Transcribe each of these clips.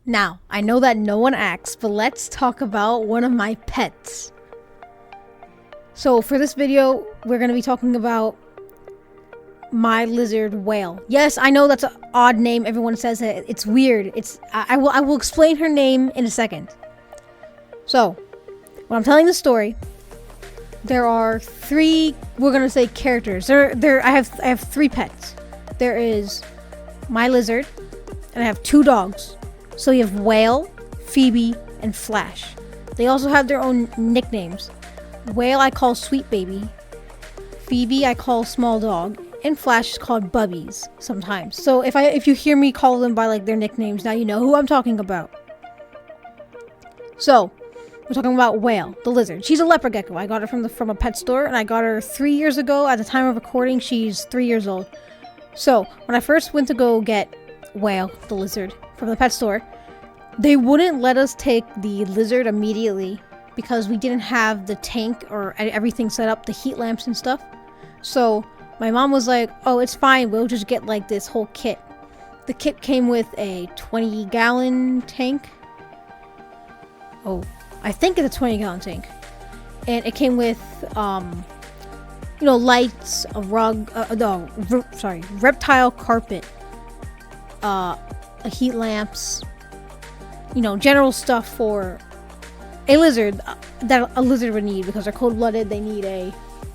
Now, I know that no one asks, but let's talk about one of my pets. So for this video, we're going to be talking about my lizard Whale. Yes, I know that's an odd name. Everyone says it. It's weird. I will explain her name in a second. So, when I'm telling the story, there are three, we're going to say, characters. I have three pets. There is my lizard, and I have two dogs. So you have Whale, Phoebe, and Flash. They also have their own nicknames. Whale I call Sweet Baby, Phoebe I call Small Dog, and Flash is called Bubbies sometimes. So if you hear me call them by like their nicknames, now you know who I'm talking about. So we're talking about Whale, the lizard. She's a leopard gecko. I got her from a pet store, and I got her 3 years ago. At the time of recording, she's 3 years old. So when I first went to go get Whale, the lizard, from the pet store, they wouldn't let us take the lizard immediately because we didn't have the tank or everything set up, the heat lamps and stuff. So my mom was like, oh, it's fine, we'll just get like this whole kit. The kit came with a 20-gallon tank. Oh, I think it's a 20-gallon tank. And it came with lights, a rug, reptile carpet, heat lamps, general stuff for a lizard that a lizard would need, because they're cold-blooded. They need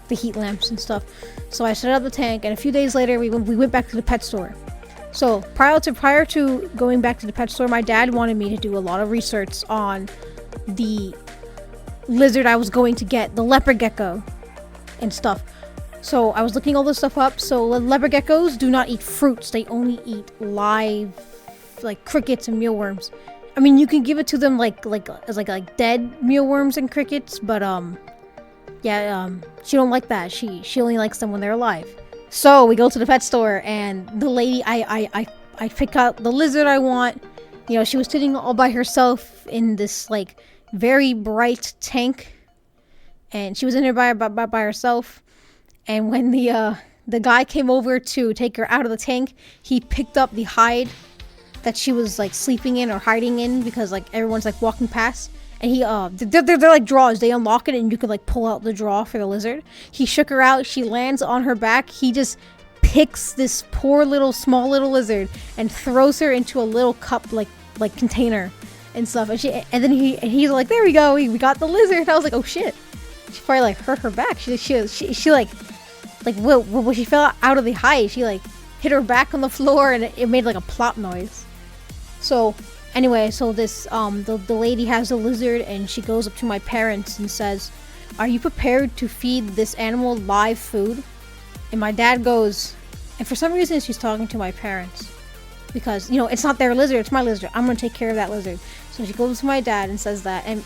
the heat lamps and stuff. So I set up the tank, and a few days later we went back to the pet store. So prior to going back to the pet store, my dad wanted me to do a lot of research on the lizard I was going to get, the leopard gecko and stuff. So I was looking all this stuff up. So leopard geckos do not eat fruits. They only eat live, like crickets and mealworms. I mean, you can give it to them like dead mealworms and crickets, but she don't like that. She only likes them when they're alive. So we go to the pet store, and the lady, I pick out the lizard I want. She was sitting all by herself in this like very bright tank, and she was in there by herself. And when the guy came over to take her out of the tank, he picked up the hide that she was like sleeping in or hiding in, because like everyone's like walking past, and he they're like drawers. They unlock it and you can like pull out the drawer for the lizard. He shook her out. She lands on her back. He just picks this poor small little lizard and throws her into a little cup like container and stuff. And then he's like, there we go, we got the lizard. I was like, oh shit, she probably like hurt her back. She when she fell out of the hide, she like hit her back on the floor, and it made like a plop noise. So anyway, so this the lady has the lizard, and she goes up to my parents and says, are you prepared to feed this animal live food? And my dad goes, and for some reason she's talking to my parents, because it's not their lizard, it's my lizard. I'm gonna take care of that lizard. So she goes to my dad and says that, and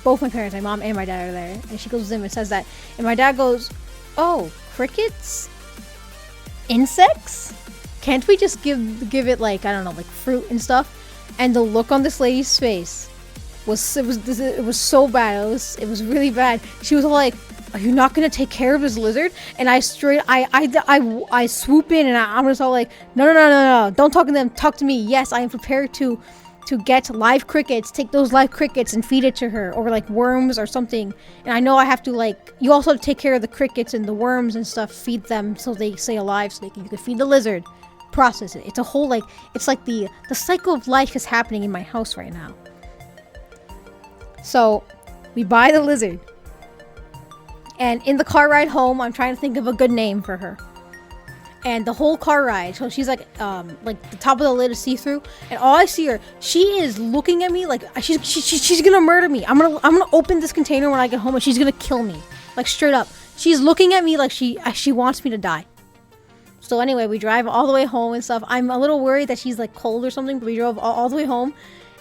both my parents, my mom and my dad are there, and she goes to them and says that, and my dad goes, oh, crickets? Insects? Can't we just give it like, I don't know, like fruit and stuff? And the look on this lady's face was so bad. It was really bad. She was like, are you not gonna take care of this lizard? And I swoop in, and I'm just all like, no, don't talk to them, talk to me. Yes, I am prepared to get live crickets, take those live crickets and feed it to her, or like worms or something. And I know I have to you also have to take care of the crickets and the worms and stuff, feed them so they stay alive, so you can feed the lizard, process it. It's a whole it's like the cycle of life is happening in my house right now. So we buy the lizard, and in the car ride home, I'm trying to think of a good name for her. And the whole car ride, so she's like the top of the lid is see-through, and all I see her, she is looking at me like she's gonna murder me. I'm gonna open this container when I get home, and she's gonna kill me, like straight up. She's looking at me like she wants me to die. So anyway, we drive all the way home and stuff. I'm a little worried that she's like cold or something, but we drove all the way home,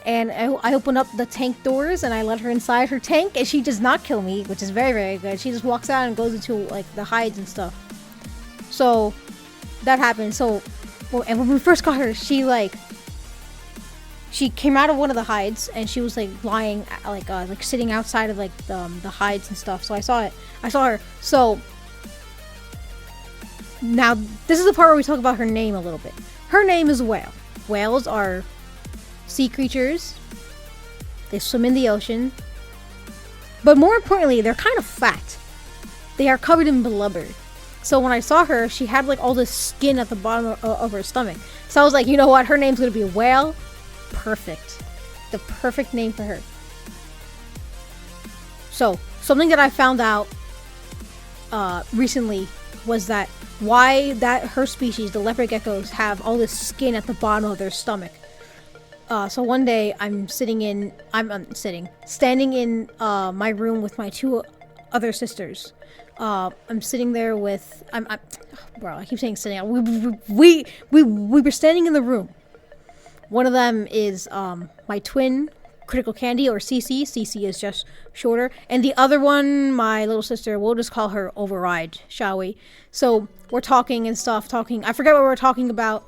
and I open up the tank doors and I let her inside her tank, and she does not kill me, which is very, very good. She just walks out and goes into like the hides and stuff. So that happened. So, and when we first got her, she came out of one of the hides, and she was like lying, like sitting outside of like the hides and stuff. So I saw her. So now this is the part where we talk about her name a little bit. Her name is Whale. Whales are sea creatures. They swim in the ocean. But more importantly, they're kind of fat. They are covered in blubber. So when I saw her, she had like all this skin at the bottom of her stomach. So I was like, you know what? Her name's gonna be Whale. Perfect. The perfect name for her. So something that I found out recently was that why that her species, the leopard geckos, have all this skin at the bottom of their stomach. So one day I'm standing in my room with my two other sisters. I'm sitting there with bro, I keep saying sitting. We were standing in the room. One of them is my twin, Critical Candy, or CC. CC is just shorter. And the other one, my little sister, we'll just call her Override, shall we? So we're talking and stuff, I forget what we were talking about.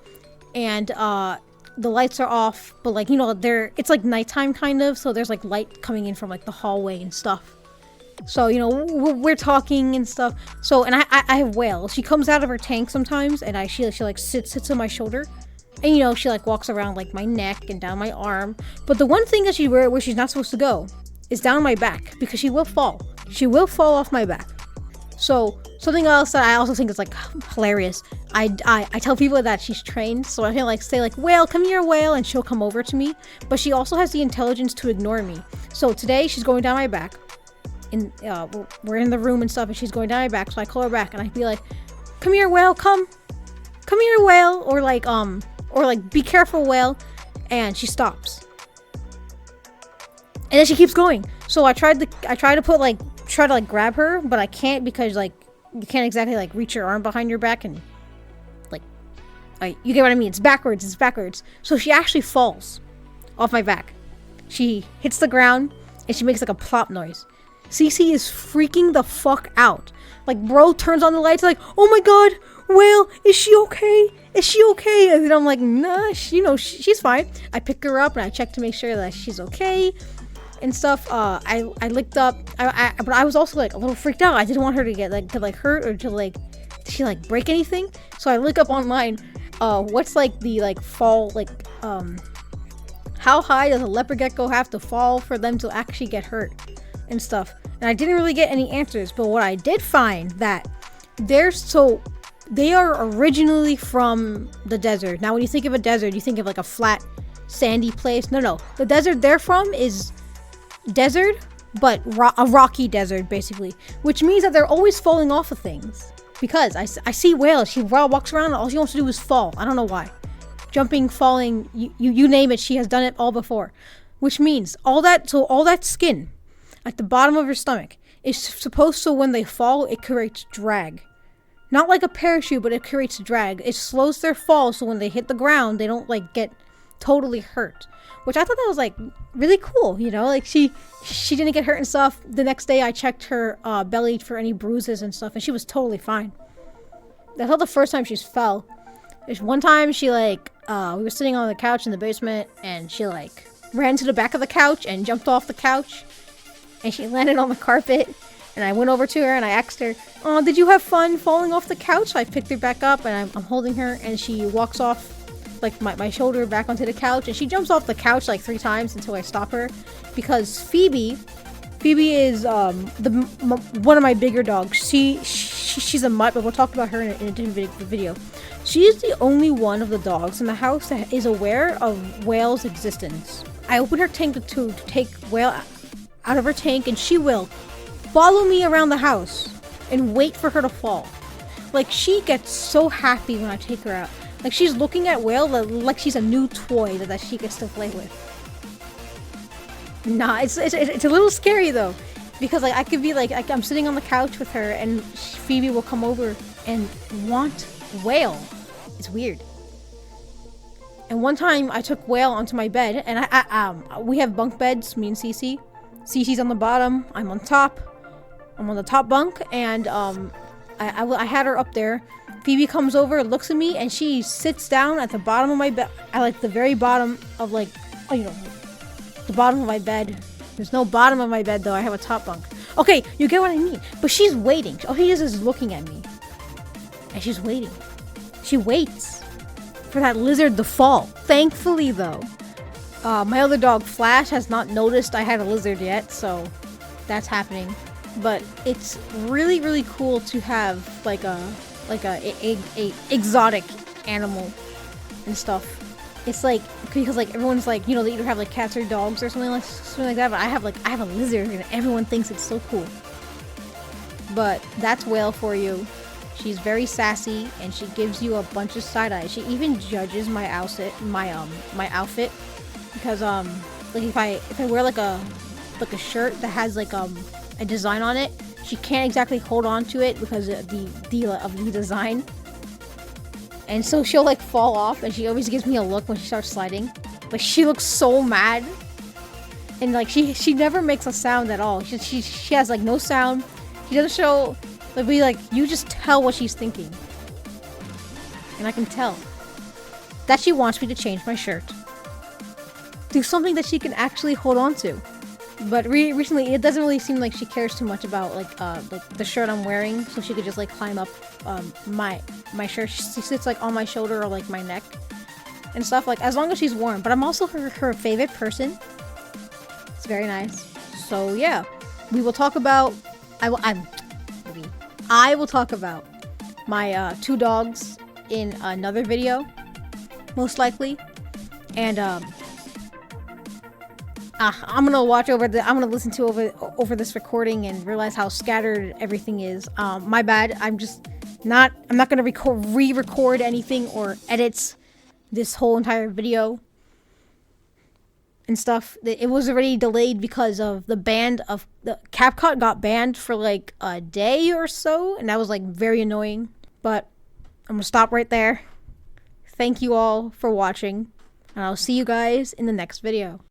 And the lights are off, but like, you know, it's like nighttime kind of. So there's like light coming in from like the hallway and stuff. So, you know, we're talking and stuff. So, and I have Whale. She comes out of her tank sometimes, and she like sits on my shoulder. And, you know, she like walks around like my neck and down my arm. But the one thing that she where she's not supposed to go is down my back, because she will fall. She will fall off my back. So something else that I also think is like hilarious. I tell people that she's trained, so I can like say like, Whale, come here, Whale, and she'll come over to me. But she also has the intelligence to ignore me. So today she's going down my back. We're in the room and stuff, and she's going down my back. So I call her back, and I'd be like, come here, Whale, come here, Whale, or like be careful, Whale. And she stops, and then she keeps going. So I try to grab her, but I can't, because like you can't exactly like reach your arm behind your back, and like you get what I mean. It's backwards. So she actually falls off my back. She hits the ground, and she makes like a plop noise. CC is freaking the fuck out. Like, bro turns on the lights like, oh my god, Whale, is she okay? And then I'm like, nah, she's fine. I pick her up and I check to make sure that she's okay and stuff. I licked up, but I was also like a little freaked out. I didn't want her to get like hurt, or to she break anything. So I look up online, what's like the like fall, like how high does a leopard gecko have to fall for them to actually get hurt and stuff. And I didn't really get any answers, but what I did find that they are originally from the desert. Now when you think of a desert, you think of like a flat sandy place. No, the desert they're from is desert, but a rocky desert basically, which means that they're always falling off of things. Because I see Whale, she walks around and all she wants to do is fall. I don't know why. Jumping, falling, you name it, she has done it all before. Which means all that skin at the bottom of her stomach is supposed to, when they fall, it creates drag. Not like a parachute, but it creates drag. It slows their fall, so when they hit the ground, they don't like get totally hurt. Which I thought that was like really cool, you know? Like she didn't get hurt and stuff. The next day I checked her belly for any bruises and stuff, and she was totally fine. That's not the first time she's fell. There's one time she we were sitting on the couch in the basement, and she like ran to the back of the couch and jumped off the couch, and she landed on the carpet. And I went over to her and I asked her, "Oh, did you have fun falling off the couch?" So I picked her back up, and I'm holding her, and she walks off like my shoulder back onto the couch, and she jumps off the couch like 3 times until I stop her, because Phoebe is one of my bigger dogs. She's a mutt, but we'll talk about her in a different video. She is the only one of the dogs in the house that is aware of Whale's existence. I open her tank to take Whale out of her tank, and she will follow me around the house and wait for her to fall. Like, she gets so happy when I take her out. Like, she's looking at Whale like she's a new toy that she gets to play with. Nah, it's a little scary though, because like I could be like I'm sitting on the couch with her, and Phoebe will come over and want Whale. It's weird. And one time I took Whale onto my bed, and we have bunk beds, me and Cece. Cece's on the bottom, I'm on top. I'm on the top bunk, and I had her up there. Phoebe comes over, looks at me, and she sits down at the bottom of my bed. I like the very bottom of the bottom of my bed. There's no bottom of my bed though. I have a top bunk. Okay, you get what I mean. But she's waiting. All she is looking at me, and she's waiting. She waits for that lizard to fall. Thankfully though, My other dog, Flash, has not noticed I had a lizard yet, so that's happening. But it's really, really cool to have like a exotic animal and stuff. It's like, because like everyone's like, you know, they either have like cats or dogs or something like that, but I have a lizard and everyone thinks it's so cool. But that's Whale for you. She's very sassy and she gives you a bunch of side eyes. She even judges my outfit, my outfit, because like if I wear like a shirt that has like a design on it, she can't exactly hold on to it because of the design. And so she'll like fall off, and she always gives me a look when she starts sliding. Like she looks so mad, and like she never makes a sound at all. She has like no sound. She doesn't show. Like you just tell what she's thinking, and I can tell that she wants me to change my shirt, do something that she can actually hold on to. But recently, it doesn't really seem like she cares too much about like the shirt I'm wearing, so she could just like climb up my shirt. She sits like on my shoulder or like my neck and stuff. Like as long as she's warm. But I'm also her favorite person. It's very nice. So yeah, we will talk about. I will talk about my 2 dogs in another video, most likely, and I'm gonna I'm gonna listen to over this recording and realize how scattered everything is. My bad. I'm not gonna re-record anything or edit this whole entire video and stuff. It was already delayed because of the CapCut got banned for like a day or so, and that was like very annoying. But I'm gonna stop right there. Thank you all for watching, and I'll see you guys in the next video.